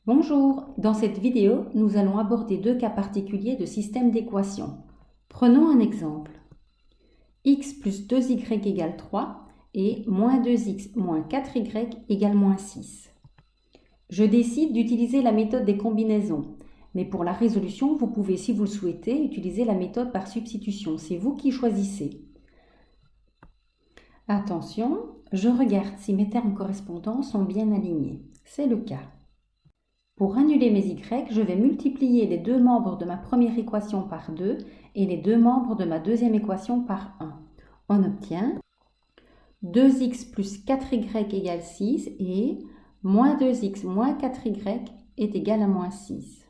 Bonjour, dans cette vidéo, nous allons aborder deux cas particuliers de système d'équations. Prenons un exemple. X plus 2y égale 3 et moins 2x moins 4y égale moins 6. Je décide d'utiliser la méthode des combinaisons, mais pour la résolution, vous pouvez, si vous le souhaitez, utiliser la méthode par substitution. C'est vous qui choisissez. Attention, je regarde si mes termes correspondants sont bien alignés. C'est le cas. Pour annuler mes y, je vais multiplier les deux membres de ma première équation par 2 et les deux membres de ma deuxième équation par 1. On obtient 2x plus 4y égale 6 et moins 2x moins 4y est égal à moins 6.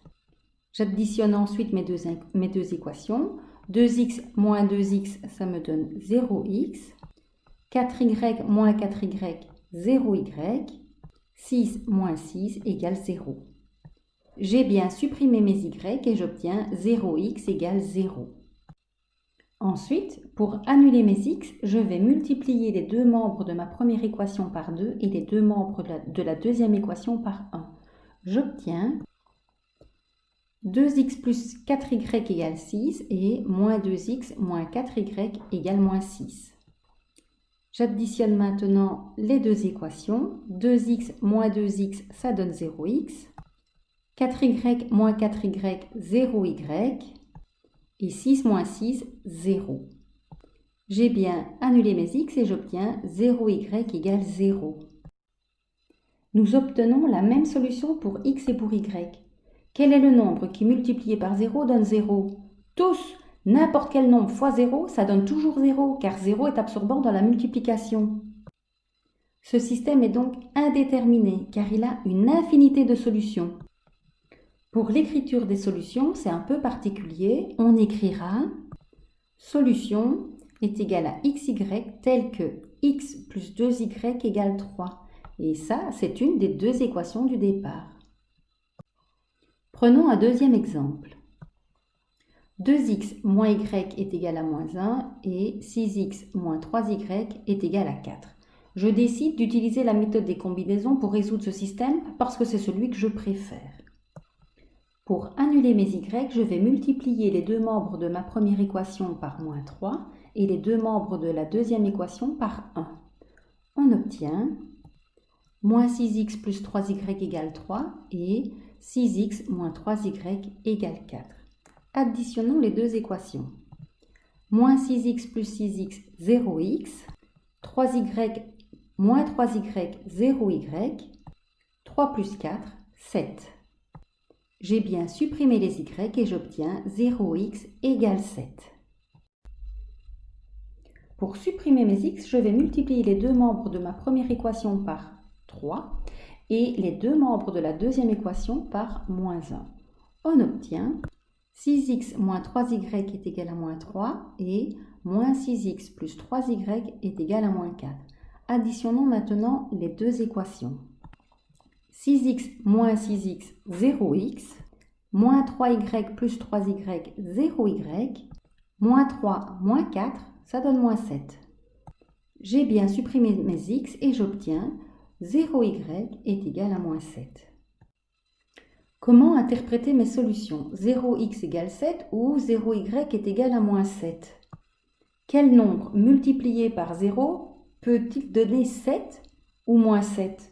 J'additionne ensuite mes deux équations. 2x moins 2x, ça me donne 0x. 4y moins 4y, 0y. 6 moins 6 égale 0. J'ai bien supprimé mes y et j'obtiens 0x égale 0. Ensuite, pour annuler mes x, je vais multiplier les deux membres de ma première équation par 2 et les deux membres de la deuxième équation par 1. J'obtiens 2x plus 4y égale 6 et moins 2x moins 4y égale moins 6. J'additionne maintenant les deux équations. 2x moins 2x, ça donne 0x. 4y moins 4y, 0y. Et 6 moins 6, 0. J'ai bien annulé mes x et j'obtiens 0y égale 0. Nous obtenons la même solution pour x et pour y. Quel est le nombre qui multiplié par 0 donne 0? Tous! N'importe quel nombre fois 0, ça donne toujours 0, car 0 est absorbant dans la multiplication. Ce système est donc indéterminé, car il a une infinité de solutions. Pour l'écriture des solutions, c'est un peu particulier. On écrira solution est égale à xy tel que x plus 2y égale 3. Et ça, c'est une des deux équations du départ. Prenons un deuxième exemple. 2x moins y est égal à moins 1 et 6x moins 3y est égal à 4. Je décide d'utiliser la méthode des combinaisons pour résoudre ce système parce que c'est celui que je préfère. Pour annuler mes y, je vais multiplier les deux membres de ma première équation par moins 3 et les deux membres de la deuxième équation par 1. On obtient moins 6x plus 3y égale 3 et 6x moins 3y égale 4. Additionnons les deux équations. Moins 6x plus 6x, 0x. 3y moins 3y, 0y. 3 plus 4, 7. J'ai bien supprimé les y et j'obtiens 0x égale 7. Pour supprimer mes x, je vais multiplier les deux membres de ma première équation par 3 et les deux membres de la deuxième équation par moins 1. On obtient 6x moins 3y est égal à moins 3 et moins 6x plus 3y est égal à moins 4. Additionnons maintenant les deux équations. 6x moins 6x, 0x, moins 3y plus 3y, 0y, moins 3 moins 4, ça donne moins 7. J'ai bien supprimé mes x et j'obtiens 0y est égal à moins 7. Comment interpréter mes solutions? 0x égale 7 ou 0y est égal à moins 7? Quel nombre multiplié par 0 peut-il donner 7 ou moins 7?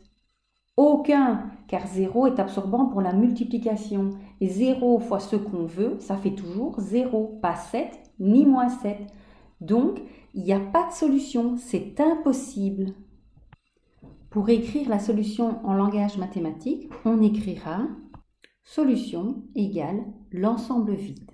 Aucun, car 0 est absorbant pour la multiplication. Et 0 fois ce qu'on veut, ça fait toujours 0, pas 7 ni moins 7. Donc, il n'y a pas de solution, c'est impossible. Pour écrire la solution en langage mathématique, on écrira solution égale l'ensemble vide.